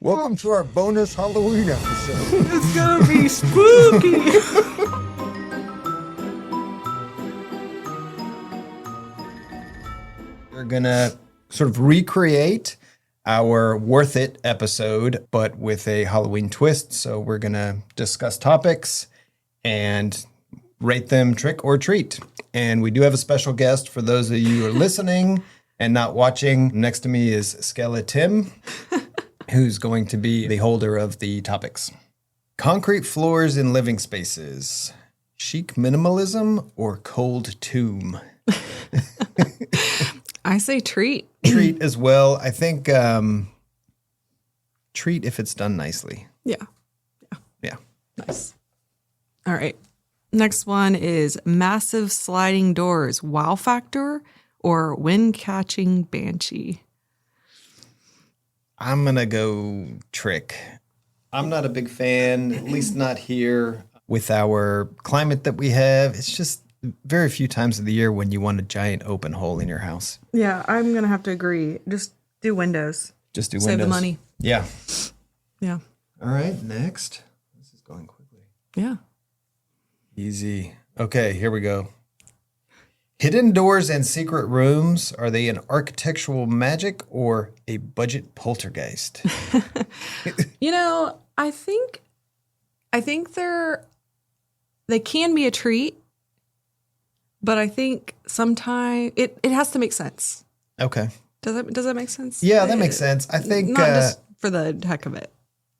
Welcome to our bonus Halloween episode. It's gonna be spooky. We're gonna sort of recreate our Worth It episode, but with a Halloween twist. So we're gonna discuss topics and rate them trick or treat. And we do have a special guest for those of you who are listening and not watching. Next to me is Skeletim, who's going to be the holder of the topics. Concrete floors in living spaces. Chic minimalism or cold tomb? I say treat. Treat as well. I think treat if it's done nicely. Yeah. Nice. All right. Next one is massive sliding doors. Wow factor or wind-catching banshee? I'm going to go trick. I'm not a big fan, at least not here with our climate that we have. It's just very few times of the year when you want a giant open hole in your house. Yeah, I'm going to have to agree. Just do windows. Just do Save windows. the money. Yeah. Yeah. All right, next. This is going quickly. Yeah. Easy. Okay, here we go. Hidden doors and secret rooms, are they an architectural magic or a budget poltergeist? You know, I think they can be a treat, but I think sometimes it has to make sense. Okay. Does that make sense? Yeah, that makes sense. I think not just for the heck of it.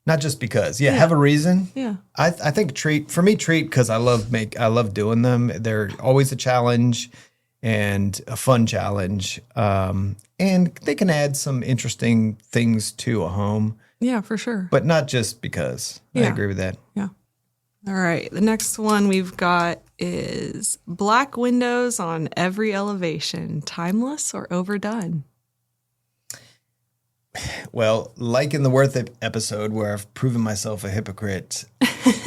not just because. Yeah, have a reason. Yeah. I think treat because I love doing them. They're always a challenge and a fun challenge. And they can add some interesting things to a home, Yeah, for sure. but not just because. I Yeah. agree with that. Yeah. All right. The next one we've got is black windows on every elevation. Timeless or overdone? Well, like in the Worth It episode where I've proven myself a hypocrite,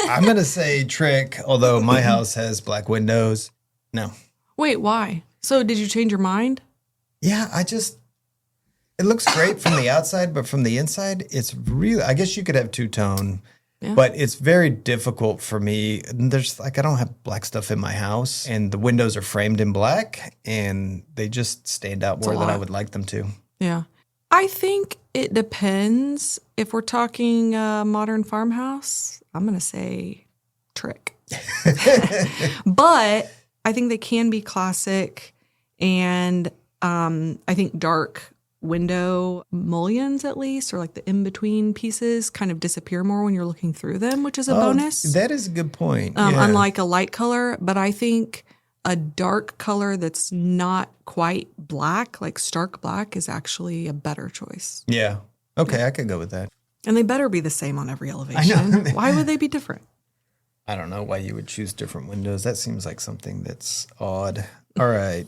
I'm going to say trick, although my house has black windows. No. Wait, why? So did you change your mind? Yeah, it looks great from the outside, but from the inside, it's really, I guess you could have two-tone, but it's very difficult for me. I don't have black stuff in my house, and the windows are framed in black, and they just stand out more than I would like them to. Yeah. I think it depends. If we're talking modern farmhouse, I'm going to say trick. But I think they can be classic. And I think dark window mullions, at least, or like the in-between pieces kind of disappear more when you're looking through them, which is a bonus. That is a good point. Yeah. Unlike a light color. But I think a dark color that's not quite black, like stark black, is actually a better choice. Yeah. Okay, I could go with that. And they better be the same on every elevation. Why would they be different? I don't know why you would choose different windows. That seems like something that's odd. All right.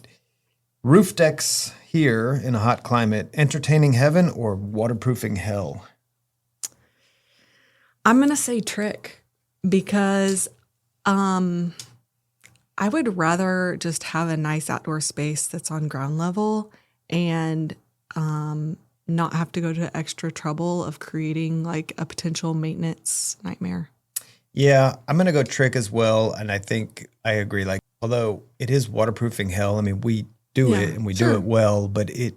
Roof decks here in a hot climate, entertaining heaven or waterproofing hell? I'm going to say trick because I would rather just have a nice outdoor space that's on ground level and not have to go to extra trouble of creating like a potential maintenance nightmare. Yeah, I'm going to go trick as well. And I think I agree. Like, although it is waterproofing hell, I mean, we do it and we do it well, but it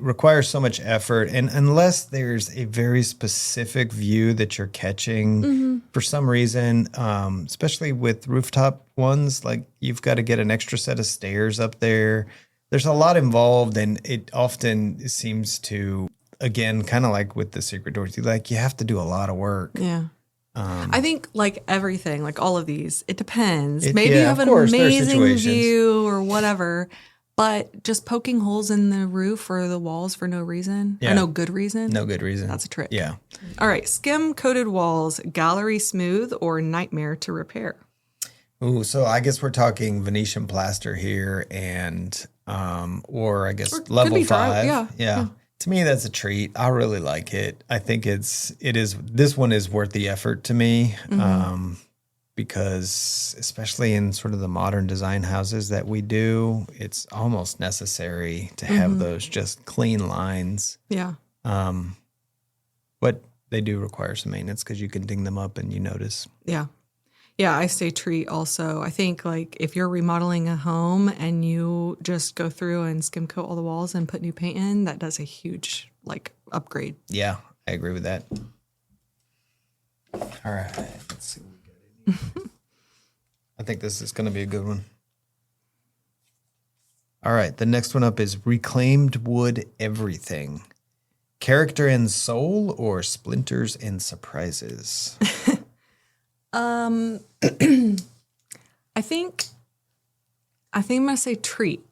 requires so much effort. And unless there's a very specific view that you're catching for some reason, especially with rooftop ones, like you've got to get an extra set of stairs up there. There's a lot involved, and it often seems to, again, kind of like with the secret doors, you have to do a lot of work. Yeah. I think like everything, like all of these, it depends. Maybe you have an amazing view or whatever, but just poking holes in the roof or the walls for no reason, or no good reason. No good reason. That's a trick. Yeah. All right. Skim coated walls, gallery smooth or nightmare to repair? Ooh, so I guess we're talking Venetian plaster here and, or I guess level 5. Yeah. To me, that's a treat. I really like it. I think this one is worth the effort to me. Because especially in sort of the modern design houses that we do, it's almost necessary to have those just clean lines. Yeah. But they do require some maintenance because you can ding them up and you notice. Yeah. Yeah, I say treat also. I think like if you're remodeling a home and you just go through and skim coat all the walls and put new paint in, that does a huge like upgrade. Yeah, I agree with that. All right, let's see what we got in here. I think this is going to be a good one. All right, the next one up is reclaimed wood everything. Character and soul or splinters and surprises? I think I'm gonna say treat,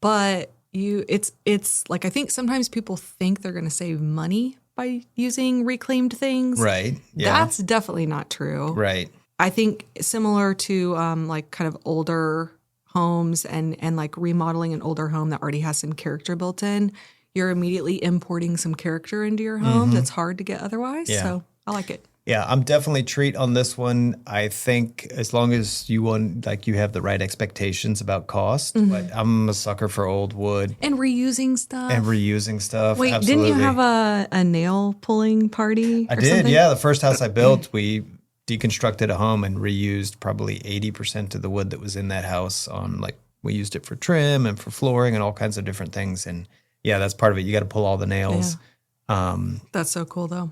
but it's like I think sometimes people think they're gonna save money by using reclaimed things. Right. Yeah. That's definitely not true. Right. I think similar to like kind of older homes and like remodeling an older home that already has some character built in, you're immediately importing some character into your home that's hard to get otherwise. Yeah. So I like it. Yeah, I'm definitely treat on this one. I think as long as you have the right expectations about cost, but I'm a sucker for old wood. And reusing stuff. Wait, absolutely. Didn't you have a nail pulling party? I did, something? Yeah. The first house I built, we deconstructed a home and reused probably 80% of the wood that was in that house we used it for trim and for flooring and all kinds of different things. And yeah, that's part of it. You got to pull all the nails. Yeah. That's so cool though.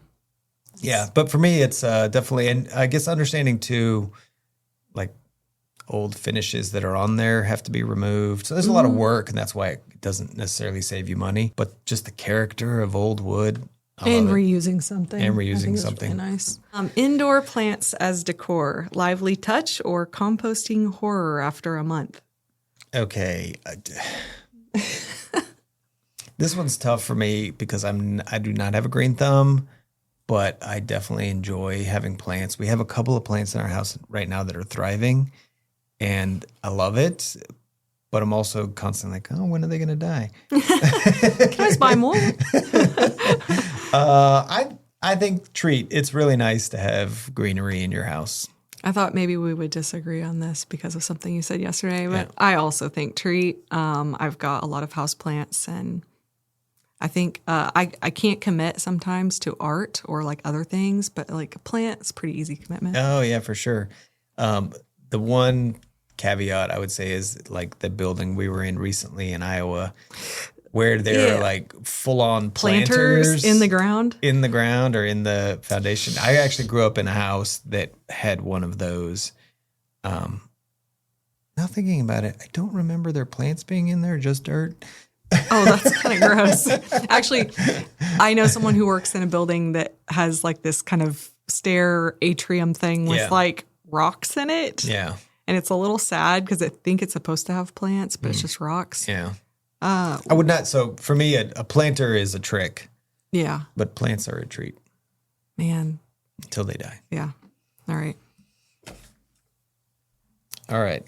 Yeah, but for me, it's definitely, and I guess understanding too, like old finishes that are on there have to be removed. So there's a lot of work, and that's why it doesn't necessarily save you money. But just the character of old wood. And reusing something. Really nice. Indoor plants as decor, lively touch, or composting horror after a month? Okay. This one's tough for me because I do not have a green thumb. But I definitely enjoy having plants. We have a couple of plants in our house right now that are thriving, and I love it. But I'm also constantly like, oh, when are they going to die? Can I just buy more? I think treat. It's really nice to have greenery in your house. I thought maybe we would disagree on this because of something you said yesterday, but I also think treat. I've got a lot of houseplants and I think I can't commit sometimes to art or like other things, but like a plant is pretty easy commitment. Oh, yeah, for sure. The one caveat I would say is like the building we were in recently in Iowa where there are like full-on planters in the ground or in the foundation. I actually grew up in a house that had one of those. Now thinking about it, I don't remember their plants being in there, just dirt. Oh, that's kind of gross. Actually, I know someone who works in a building that has like this kind of stair atrium thing with like rocks in it. Yeah. And it's a little sad because I think it's supposed to have plants, but it's just rocks. Yeah. I would not. So for me, a planter is a trick. Yeah. But plants are a treat. Man. Until they die. Yeah. All right. All right.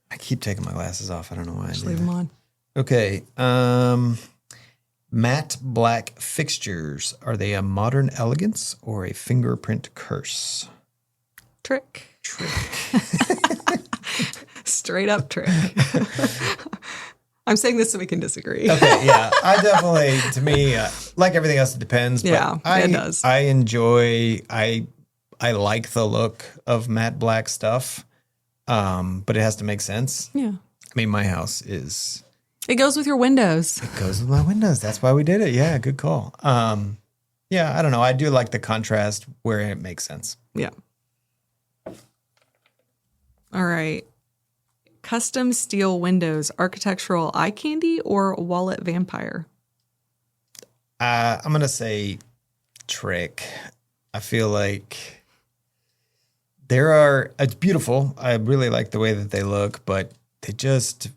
I keep taking my glasses off. I don't know why. Just leave them on. Okay. Matte black fixtures. Are they a modern elegance or a fingerprint curse? Trick. Straight up trick. I'm saying this so we can disagree. Okay, yeah. I definitely, to me, like everything else, it depends. Yeah, but it does. I like the look of matte black stuff, but it has to make sense. Yeah. I mean, my house is... It goes with your windows. It goes with my windows. That's why we did it. Yeah, good call. Yeah, I don't know. I do like the contrast where it makes sense. Yeah. All right. Custom steel windows, architectural eye candy or wallet vampire? I'm going to say trick. I feel like it's beautiful. I really like the way that they look, but they just...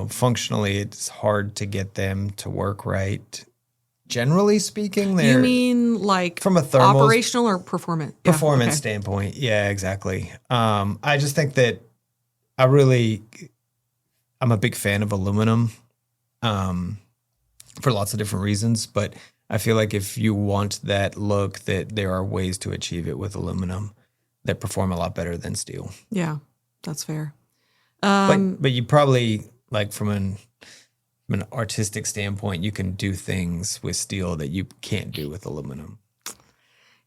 functionally, it's hard to get them to work right. Generally speaking, you mean like from a thermal, operational or performance standpoint? Yeah, exactly. I just think that I'm a big fan of aluminum for lots of different reasons, but I feel like if you want that look, that there are ways to achieve it with aluminum that perform a lot better than steel. Yeah, that's fair. But you probably... like from a from an artistic standpoint, you can do things with steel that you can't do with aluminum.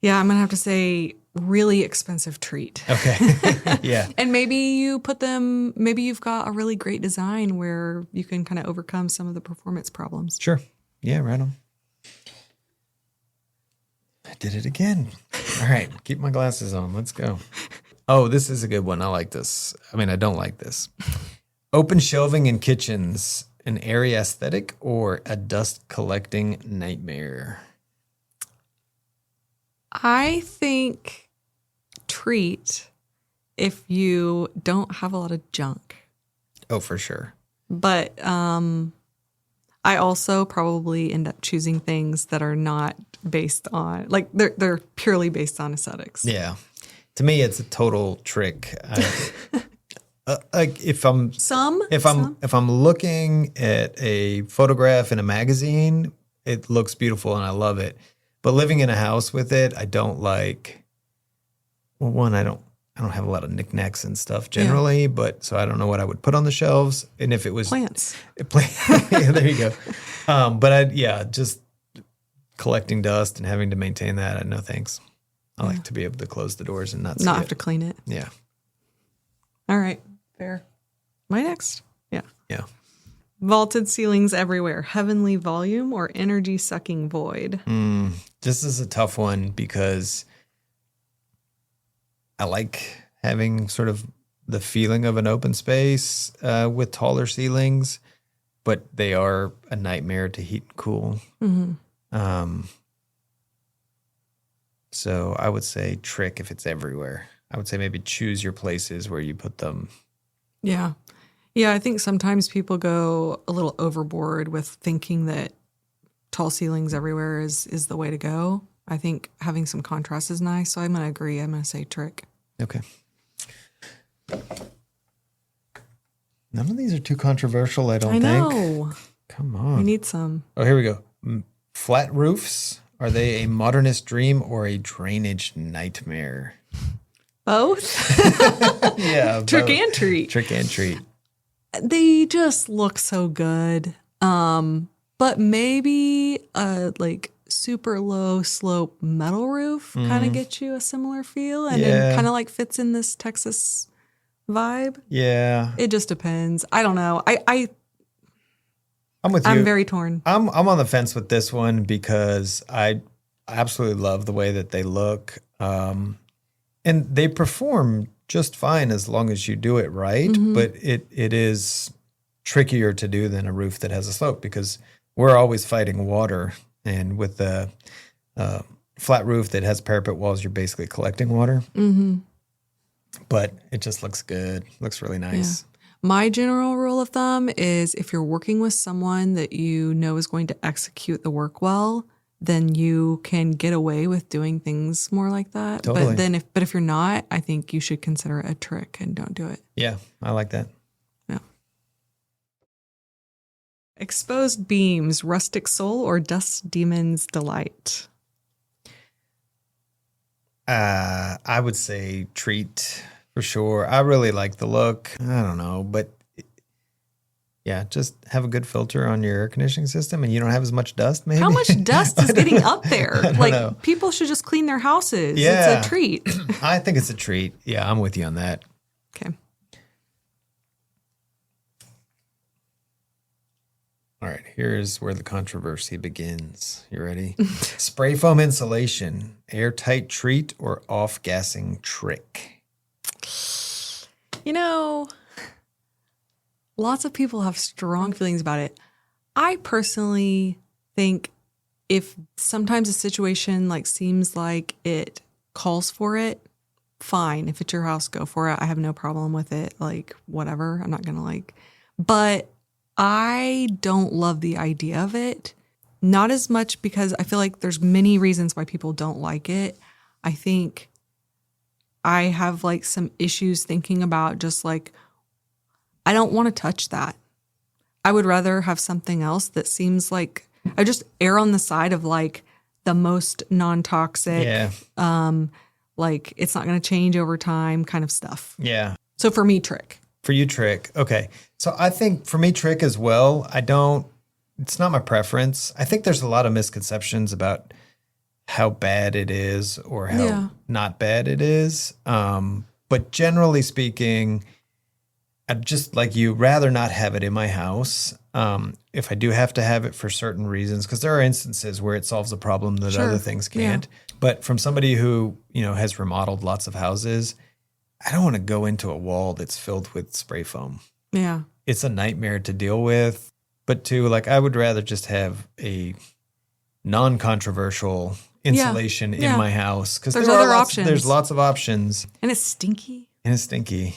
Yeah, I'm going to have to say really expensive treat. Okay. Yeah. And maybe you've got a really great design where you can kind of overcome some of the performance problems. Sure. Yeah, right on. I did it again. All right, keep my glasses on. Let's go. Oh, this is a good one. I like this. I mean, I don't like this. Open shelving in kitchens, an airy aesthetic or a dust collecting nightmare? I think treat if you don't have a lot of junk. Oh, for sure. But I also probably end up choosing things that are not based on, like they're purely based on aesthetics. Yeah. To me, it's a total trick. Like if I'm looking at a photograph in a magazine, it looks beautiful and I love it. But living in a house with it, I don't like. Well, one, I don't have a lot of knickknacks and stuff generally, but so I don't know what I would put on the shelves. And if it was plants, yeah, there you go. But just collecting dust and having to maintain that, no thanks. I like to be able to close the doors and not have to clean it. Yeah. All right, fair. My next, yeah. Vaulted ceilings everywhere, heavenly volume or energy sucking void. This is a tough one because I like having sort of the feeling of an open space with taller ceilings, but they are a nightmare to heat and cool. Mm-hmm. So I would say trick if it's everywhere. I would say maybe choose your places where you put them. Yeah. Yeah, I think sometimes people go a little overboard with thinking that tall ceilings everywhere is the way to go. I think having some contrast is nice, so I'm going to agree. I'm going to say trick. Okay. None of these are too controversial, I don't think. I know. Come on. We need some. Oh, here we go. Flat roofs, are they a modernist dream or a drainage nightmare? Both? Yeah. Trick both. and treat. Trick and treat. They just look so good. But maybe like super low slope metal roof kind of gets you a similar feel and it kind of like fits in this Texas vibe. Yeah. It just depends. I don't know. I'm with you. I'm very torn. I'm on the fence with this one because I absolutely love the way that they look. And they perform just fine as long as you do it right. Mm-hmm. But it is trickier to do than a roof that has a slope because we're always fighting water. And with the flat roof that has parapet walls, you're basically collecting water. Mm-hmm. But it just looks good. Looks really nice. Yeah. My general rule of thumb is if you're working with someone that you know is going to execute the work well, then you can get away with doing things more like that. Totally. But if you're not, I think you should consider it a trick and don't do it. Yeah, I like that. Yeah. Exposed beams, rustic soul, or dust demon's delight? I would say treat for sure. I really like the look. I don't know, but yeah, just have a good filter on your air conditioning system and you don't have as much dust maybe. How much dust is getting up there? Like know. People should just clean their houses. Yeah. It's a treat. I think it's a treat. Yeah, I'm with you on that. Okay. All right, here's where the controversy begins. You ready? Spray foam insulation, airtight treat, or off-gassing trick? You know, lots of people have strong feelings about it. I personally think if sometimes a situation like seems like it calls for it, fine. If it's your house, go for it. I have no problem with it. Like, whatever. I'm not going to but I don't love the idea of it. Not as much because I feel like there's many reasons why people don't like it. I think I have some issues thinking about just I don't want to touch that. I would rather have something else that seems like I just err on the side of the most non-toxic, it's not going to change over time kind of stuff. Yeah. So for me, trick. For you, trick. Okay. So I think for me, trick as well. I don't it's not my preference. I think there's a lot of misconceptions about how bad it is or how not bad it is. But generally speaking, I'd just like you rather not have it in my house. If I do have to have it for certain reasons, because there are instances where it solves a problem that other things can't. Yeah. But from somebody who, has remodeled lots of houses, I don't want to go into a wall that's filled with spray foam. Yeah. It's a nightmare to deal with. But too, like I would rather just have a non-controversial insulation in my house. Because there's other options. There's lots of options. And it's stinky.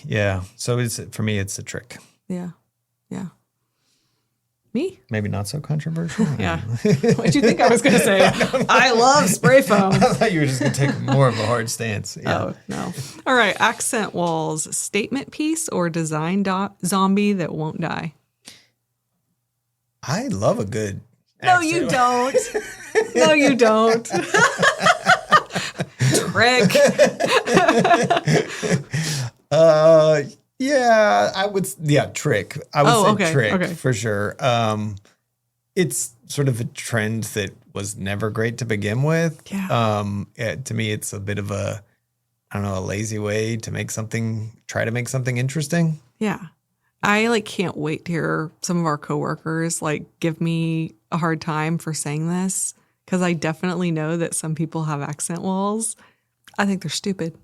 Yeah. So for me, it's a trick. Yeah. Yeah. Me? Maybe not so controversial. Yeah. What'd you think I was going to say? I love spray foam. I thought you were just going to take more of a hard stance. Yeah. Oh, no. All right. Accent walls, statement piece or design zombie that won't die? I love a good No, you don't. No, you don't. Trick. Yeah, I would. Yeah, trick. I would say trick for sure. It's sort of a trend that was never great to begin with. Yeah. To me, it's a bit of a lazy way to try to make something interesting. Yeah. I can't wait to hear some of our coworkers give me a hard time for saying this, because I definitely know that some people have accent walls. I think they're stupid.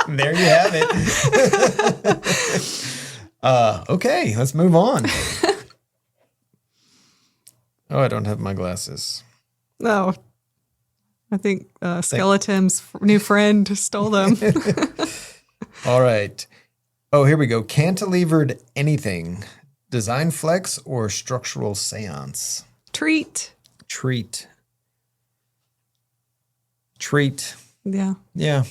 There you have it. Okay, let's move on. Oh, I don't have my glasses. No. I think Skeleton's new friend stole them. All right. Oh, here we go. Cantilevered anything. Design flex or structural seance? Treat. Yeah. Yeah.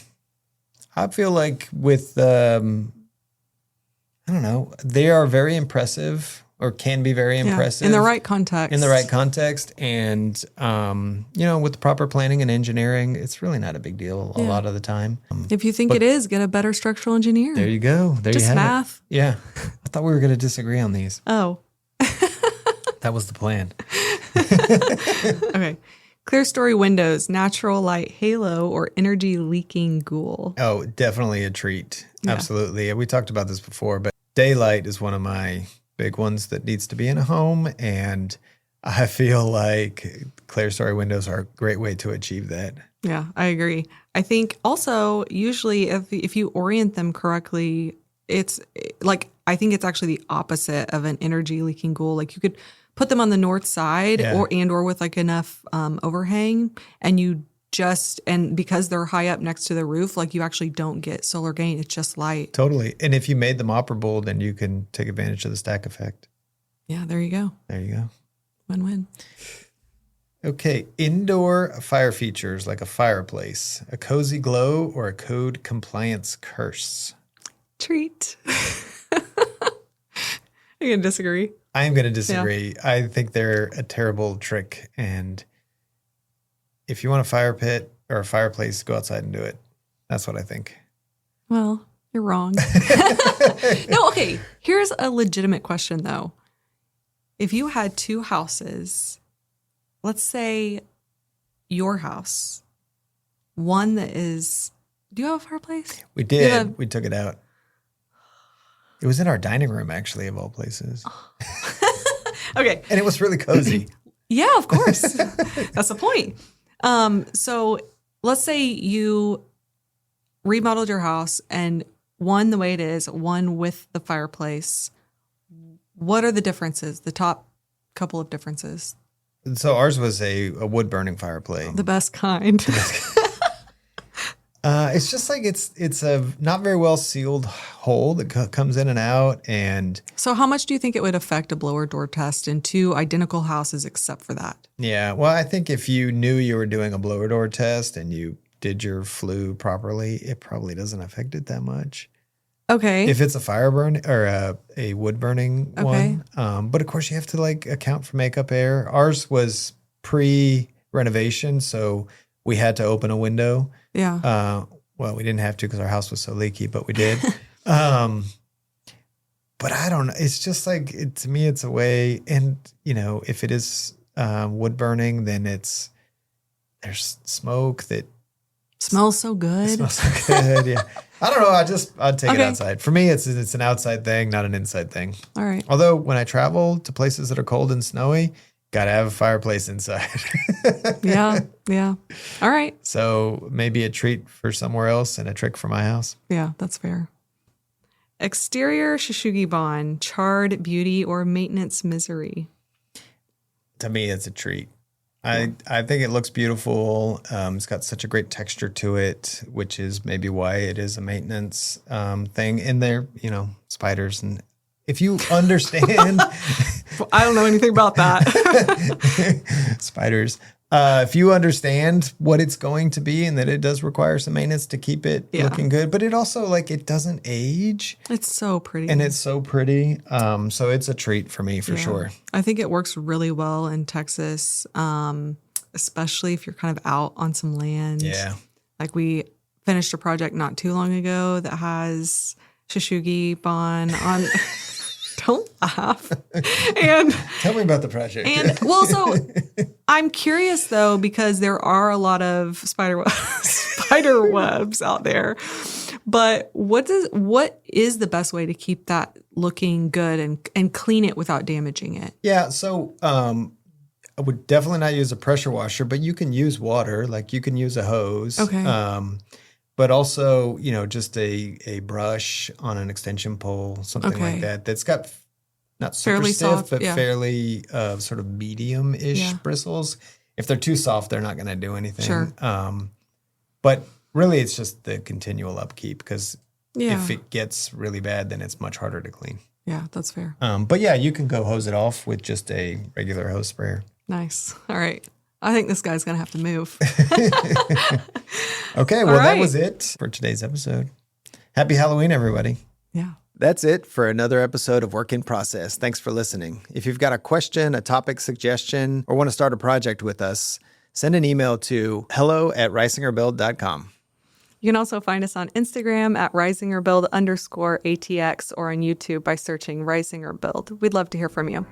I feel like with, I don't know, they are very impressive or can be very impressive. In the right context. And, with the proper planning and engineering, it's really not a big deal a lot of the time. If you think it is, get a better structural engineer. There you go. There you have math. It. Yeah. I thought we were going to disagree on these. Oh. That was the plan. Okay. Clear story windows, natural light halo, or energy leaking ghoul? Oh, definitely a treat. Yeah. Absolutely. We talked about this before, but daylight is one of my big ones that needs to be in a home. And I feel like clear story windows are a great way to achieve that. Yeah, I agree. I think also usually if you orient them correctly, it's I think it's actually the opposite of an energy leaking ghoul. You could put them on the north side or with enough overhang, and because they're high up next to the roof, you actually don't get solar gain. It's just light. Totally. And if you made them operable, then you can take advantage of the stack effect. Yeah, there you go. Win-win. Okay. Indoor fire features like a fireplace, a cozy glow, or a code compliance curse. Treat. Are you going to disagree? I am going to disagree. Yeah. I think they're a terrible trick. And if you want a fire pit or a fireplace, go outside and do it. That's what I think. Well, you're wrong. No, okay. Here's a legitimate question, though. If you had two houses, let's say your house, one that is... Do you have a fireplace? We did. We took it out. It was in our dining room, actually, of all places. Okay. And it was really cozy. Yeah, of course. That's the point. So let's say you remodeled your house and one the way it is, one with the fireplace. What are the differences? The top couple of differences? So ours was a wood-burning fireplace. The best kind. It's just it's a not very well sealed hole that comes in and out. And so how much do you think it would affect a blower door test in two identical houses except for that? Yeah. Well, I think if you knew you were doing a blower door test and you did your flue properly, it probably doesn't affect it that much. Okay. If it's a fire burn or a wood burning one. But of course you have to account for makeup air. Ours was pre-renovation, so we had to open a window. Yeah. Well, we didn't have to because our house was so leaky, but we did. But But I don't know. It's just like, to me, it's a way. And, if it is wood burning, then there's smoke that smells so good. It smells so good. Yeah. I don't know. I'd take it outside. For me, it's an outside thing, not an inside thing. All right. Although when I travel to places that are cold and snowy, got to have a fireplace inside. Yeah. All right. So maybe a treat for somewhere else and a trick for my house. Yeah, that's fair. Exterior shou, charred beauty or maintenance misery? To me, it's a treat. I think it looks beautiful. It's got such a great texture to it, which is maybe why it is a maintenance thing. And they're, spiders. And if you understand... I don't know anything about that. Spiders. If you understand what it's going to be and that it does require some maintenance to keep it looking good, but it also, it doesn't age. It's so pretty. And it's so pretty. So it's a treat for me for sure. I think it works really well in Texas, especially if you're kind of out on some land. Yeah. Like we finished a project not too long ago that has shou on... Don't laugh. And tell me about the project. And so I'm curious though, because there are a lot of spider webs out there. But what is the best way to keep that looking good and clean it without damaging it? Yeah. So I would definitely not use a pressure washer, but you can use water. Like you can use a hose. Okay. But also, just a brush on an extension pole, something like that. That's got not super fairly stiff, soft, but fairly sort of medium-ish bristles. If they're too soft, they're not going to do anything. Sure. But really, it's just the continual upkeep because if it gets really bad, then it's much harder to clean. Yeah, that's fair. But yeah, you can go hose it off with just a regular hose sprayer. Nice. All right. I think this guy's going to have to move. Okay, well, that was it for today's episode. Happy Halloween, everybody. Yeah. That's it for another episode of Work in Process. Thanks for listening. If you've got a question, a topic suggestion, or want to start a project with us, send an email to hello@risingerbuild.com. You can also find us on Instagram at risingerbuild_ATX or on YouTube by searching Risinger Build. We'd love to hear from you.